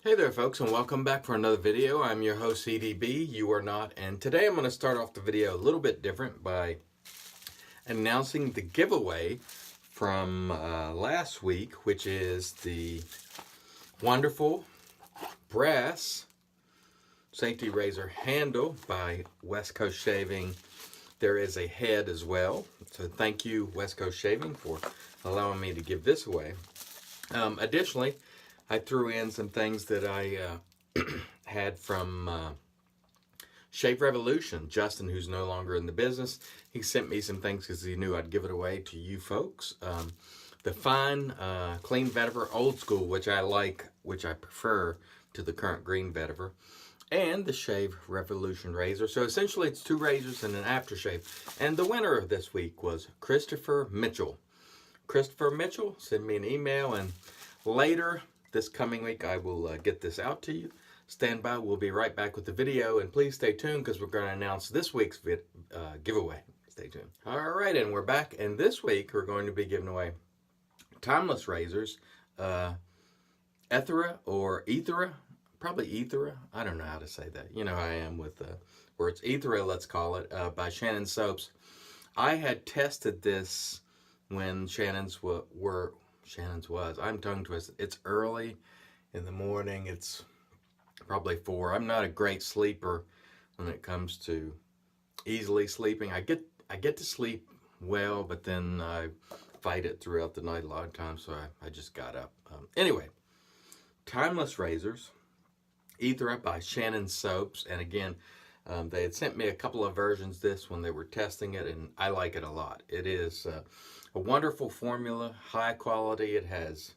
Hey there folks, and welcome back for another video. I'm your host CDB, you are not, and today I'm going to start off the video a little bit different by announcing the giveaway from last week, which is the wonderful brass safety razor handle by West Coast Shaving. There is a head as well, so thank you West Coast Shaving for allowing me to give this away. Additionally, I threw in some things that I had from Shave Revolution. Justin, who's no longer in the business, he sent me some things because he knew I'd give it away to you folks. The fine, clean vetiver, old school, which I like, which I prefer to the current green vetiver, and the Shave Revolution razor. So essentially it's two razors and an aftershave. And the winner of this week was Christopher Mitchell. Christopher Mitchell, send me an email, and later this coming week, I will get this out to you. Stand by. We'll be right back with the video. And please stay tuned because we're going to announce this week's giveaway. Stay tuned. All right, and we're back. And this week, we're going to be giving away timeless razors. Etherea or Etherea. Probably Etherea. I don't know how to say that. You know how I am with words. Etherea, let's call it, by Shannon Soaps. I had tested this when Shannon's was. I'm tongue twisted. It's early in the morning. It's probably 4. I'm not a great sleeper when it comes to easily sleeping. I get to sleep well, but then I fight it throughout the night a lot of times, so I just got up. Anyway, timeless razors, Etherea by Shannon Soaps, and again, they had sent me a couple of versions of this when they were testing it, and I like it a lot. It is a wonderful formula, high quality. It has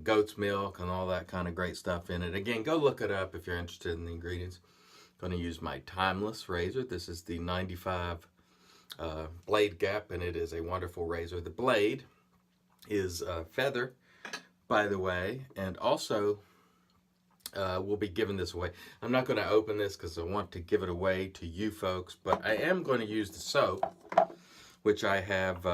goat's milk and all that kind of great stuff in it. Again, go look it up if you're interested in the ingredients. I'm going to use my timeless razor. This is the 95 blade gap, and it is a wonderful razor. The blade is feather, by the way, and also we'll be giving this away. I'm not going to open this because I want to give it away to you folks, but I am going to use the soap, which I have,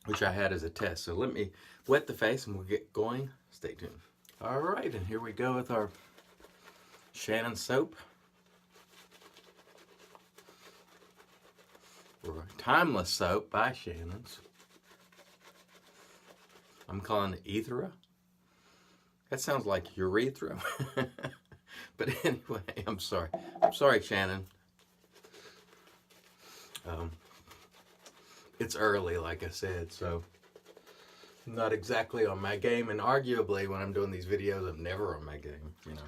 which I had as a test. So let me wet the face and we'll get going. Stay tuned. All right, and here we go with our Shannon soap. Or timeless soap by Shannon's. I'm calling it Etherea. That sounds like urethra. But anyway, I'm sorry. I'm sorry, Shannon. It's early, like I said, so I'm not exactly on my game. And arguably, when I'm doing these videos, I'm never on my game. You know,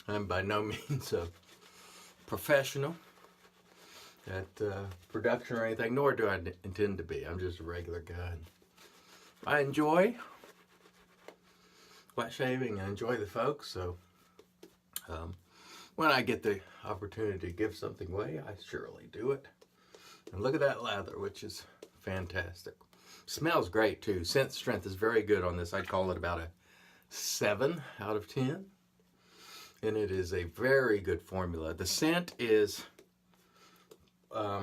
I'm by no means a professional at production or anything, nor do I intend to be. I'm just a regular guy. I enjoy wet shaving and enjoy the folks, so when I get the opportunity to give something away, I surely do it. And look at that lather, which is fantastic. Smells great too. Scent strength is very good on this. I'd call it about a 7 out of 10. And it is a very good formula. The scent is, by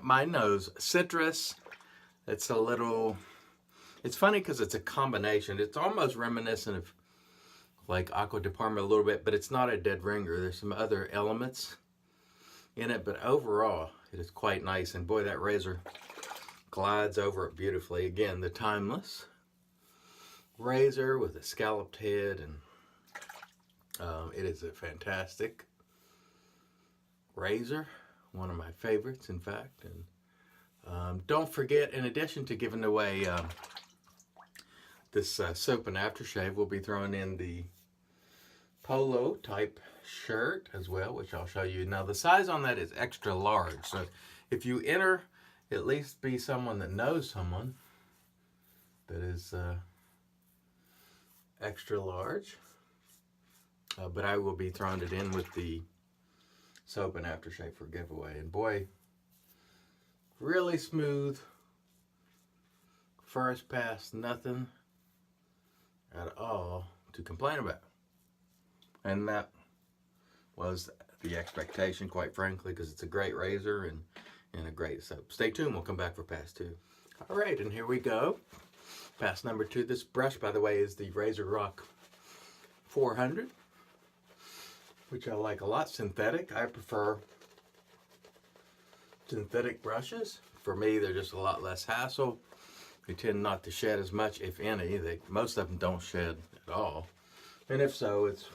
my nose, citrus. It's a little, it's funny because it's a combination. It's almost reminiscent of like Aqua de Parma a little bit, but it's not a dead ringer. There's some other elements in it, but overall it is quite nice. And boy, that razor glides over it beautifully. Again, the timeless razor with a scalloped head, and it is a fantastic razor, one of my favorites, in fact. And don't forget, in addition to giving away this soap and aftershave, we'll be throwing in the polo type shirt as well, which I'll show you. Now the size on that is extra large, so if you enter, at least be someone that knows someone that is extra large. But I will be throwing it in with the soap and aftershave for giveaway. And boy, really smooth first pass, nothing at all to complain about. And that was the expectation, quite frankly, because it's a great razor and a great soap. Stay tuned, we'll come back for pass 2. All right, and here we go. Pass number 2. This brush, by the way, is the Razor Rock 400, which I like a lot. Synthetic, I prefer synthetic brushes. For me, they're just a lot less hassle. They tend not to shed as much, if any. Most of them don't shed at all. And if so, it's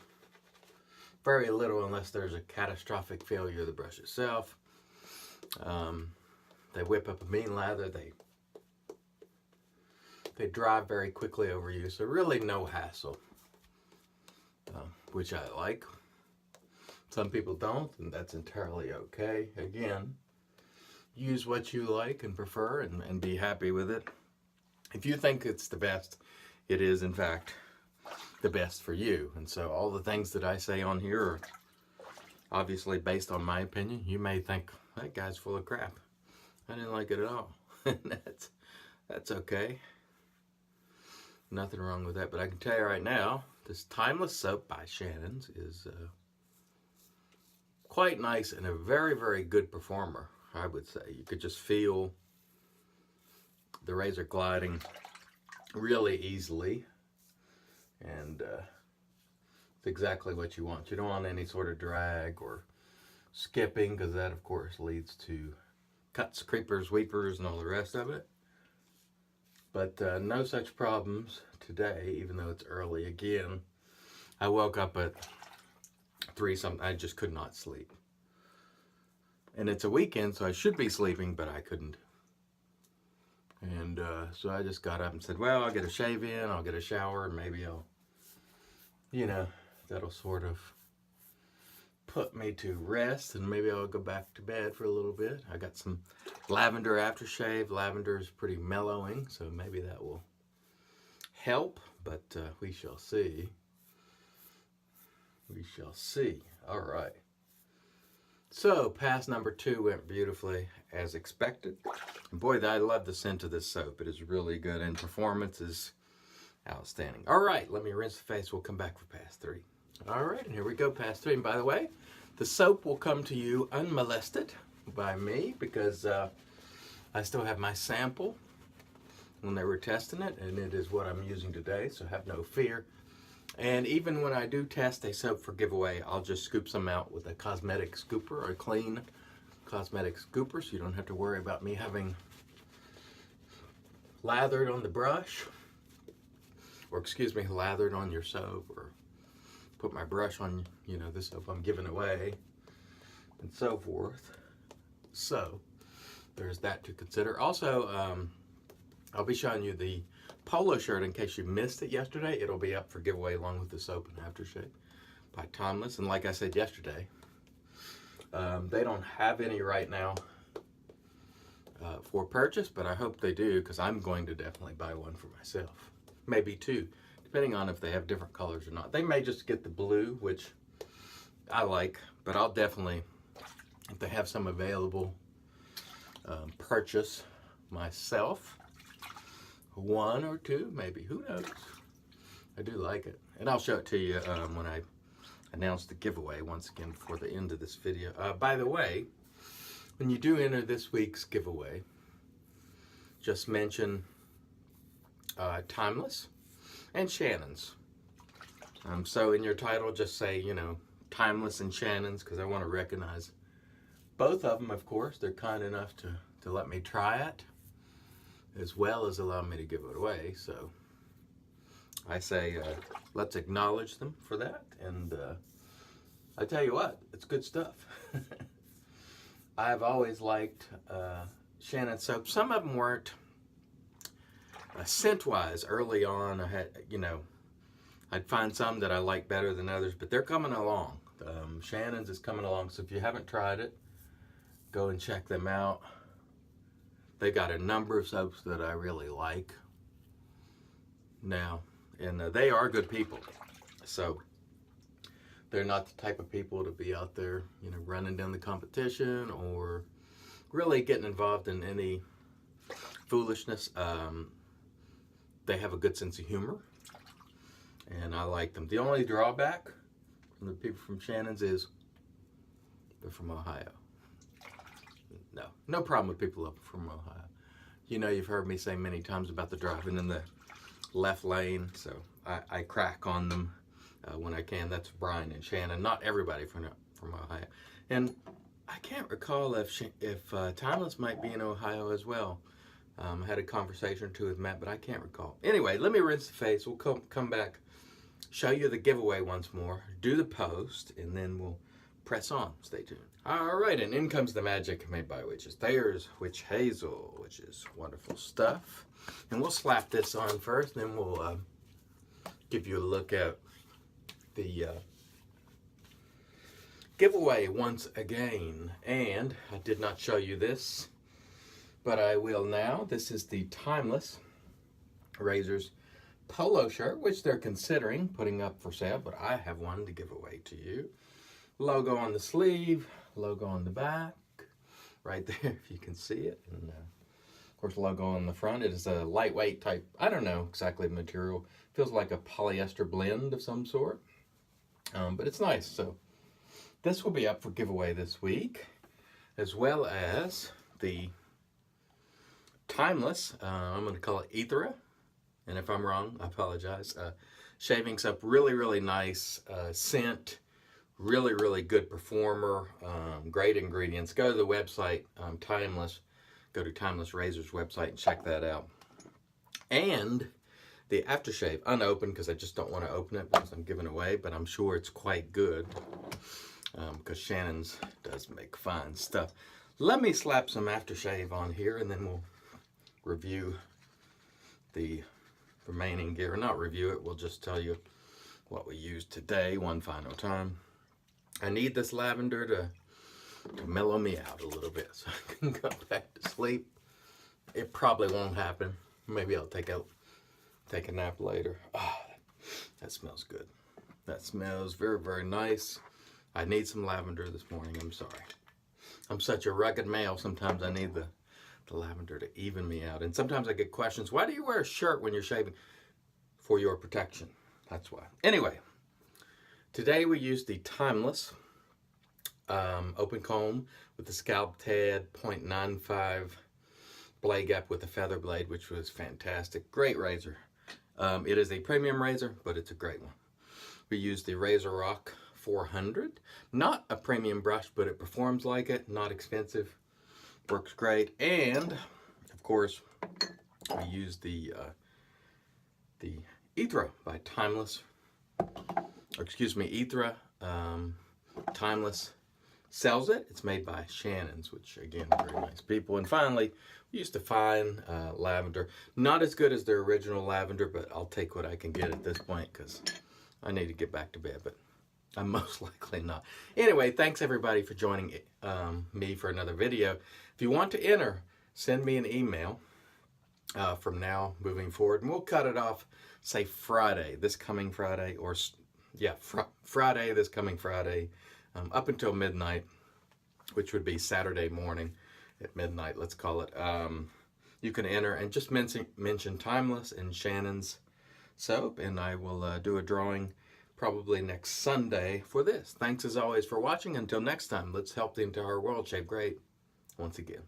very little unless there's a catastrophic failure of the brush itself. They whip up a mean lather. They dry very quickly over use. So really no hassle, which I like. Some people don't, and that's entirely okay. Again, use what you like and prefer and be happy with it. If you think it's the best, it is in fact the best for you. And so all the things that I say on here are obviously based on my opinion. You may think, that guy's full of crap. I didn't like it at all. That's okay. Nothing wrong with that. But I can tell you right now, this Timeless soap by Shannon's is quite nice and a very, very good performer, I would say. You could just feel the razor gliding really easily, and it's exactly what you want. You don't want any sort of drag or skipping, because that of course leads to cuts, creepers, weepers, and all the rest of it. But no such problems today, even though it's early. Again, I woke up at 3 something. I just could not sleep, and it's a weekend, so I should be sleeping, but I couldn't. And so I just got up and said, well, I'll get a shave in, I'll get a shower, and maybe I'll, that'll sort of put me to rest, and maybe I'll go back to bed for a little bit. I got some lavender aftershave. Lavender is pretty mellowing, so maybe that will help, but we shall see. We shall see. All right. So, pass number 2 went beautifully as expected. And boy, I love the scent of this soap. It is really good, and performance is outstanding. All right, let me rinse the face. We'll come back for pass 3. All right, and here we go, pass 3. And by the way, the soap will come to you unmolested by me, because I still have my sample when they were testing it, and it is what I'm using today, so have no fear. And even when I do test a soap for giveaway, I'll just scoop some out with a cosmetic scooper, or a clean cosmetic scooper, so you don't have to worry about me having lathered on the brush, or excuse me, lathered on your soap, or put my brush on, the soap I'm giving away, and so forth. So there's that to consider. Also, I'll be showing you the polo shirt in case you missed it yesterday. It'll be up for giveaway along with the soap and aftershave by Timeless. And like I said yesterday, they don't have any right now for purchase, but I hope they do, because I'm going to definitely buy one for myself. Maybe 2, depending on if they have different colors or not. They may just get the blue, which I like, but I'll definitely, if they have some available, purchase myself. 1 or 2, maybe, who knows. I do like it, and I'll show it to you when I announce the giveaway once again before the end of this video. By the way, when you do enter this week's giveaway, just mention Timeless and Shannon's. So in your title, just say, Timeless and Shannon's, because I want to recognize both of them, of course. They're kind enough to let me try it, as well as allow me to give it away. So I say, let's acknowledge them for that. And I tell you what, it's good stuff. I've always liked Shannon soap. Some of them weren't scent-wise early on. I had, I'd find some that I like better than others, but they're coming along. Shannon's is coming along, so if you haven't tried it, go and check them out. They got a number of soaps that I really like now, and they are good people. So they're not the type of people to be out there, running down the competition or really getting involved in any foolishness. They have a good sense of humor, and I like them. The only drawback from the people from Shannon's is they're from Ohio. No problem with people up from Ohio. You've heard me say many times about the driving in the left lane, so I crack on them when I can. That's Brian and Shannon, not everybody from Ohio. And I can't recall if Timeless might be in Ohio as well. I had a conversation or two with Matt, but I can't recall. Anyway, let me rinse the face. We'll come back, show you the giveaway once more, do the post, and then we'll press on. Stay tuned. All right, and in comes the magic made by witches. There's Witch Hazel, which is wonderful stuff. And we'll slap this on first, then we'll give you a look at the giveaway once again. And I did not show you this, but I will now. This is the Timeless Razors polo shirt, which they're considering putting up for sale, but I have one to give away to you. Logo on the sleeve, logo on the back, right there if you can see it. And of course, logo on the front. It is a lightweight type, I don't know exactly the material. Feels like a polyester blend of some sort, but it's nice. So this will be up for giveaway this week, as well as the Timeless, I'm going to call it Etherea, and if I'm wrong, I apologize. Shaving soap, really, really nice scent, really, really good performer, great ingredients. Go to the website, Timeless, go to Timeless Razors website and check that out. And the aftershave, unopened, because I just don't want to open it because I'm giving away, but I'm sure it's quite good, because Shannon's does make fine stuff. Let me slap some aftershave on here, and then we'll review the remaining gear. Not review it, we'll just tell you what we used today one final time. I need this lavender to mellow me out a little bit so I can go back to sleep. It probably won't happen. Maybe I'll take a nap later. Oh, that smells good. That smells very, very nice. I need some lavender this morning. I'm sorry. I'm such a rugged male. Sometimes I need the lavender to even me out. And sometimes I get questions, why do you wear a shirt when you're shaving? For your protection. That's why. Anyway, today we used the Timeless open comb with the scalp TED 0.95 blade gap with a feather blade, which was fantastic. Great razor. It is a premium razor, but it's a great one. We used the Razor Rock 400. Not a premium brush, but it performs like it. Not expensive. Works great. And of course, we used the Etherea by Timeless, or excuse me, Etherea. Timeless sells it. It's made by Shannon's, which again, very nice people. And finally, we used to find lavender. Not as good as their original lavender, but I'll take what I can get at this point because I need to get back to bed, but I'm most likely not. Anyway, thanks everybody for joining me for another video. If you want to enter, send me an email from now moving forward, and we'll cut it off, say Friday, this coming Friday, or yeah, Friday, this coming Friday, up until midnight, which would be Saturday morning at midnight, let's call it. You can enter and just mention Timeless and Shannon's soap, and I will do a drawing probably next Sunday for this. Thanks as always for watching. Until next time, let's help the entire world shave great once again.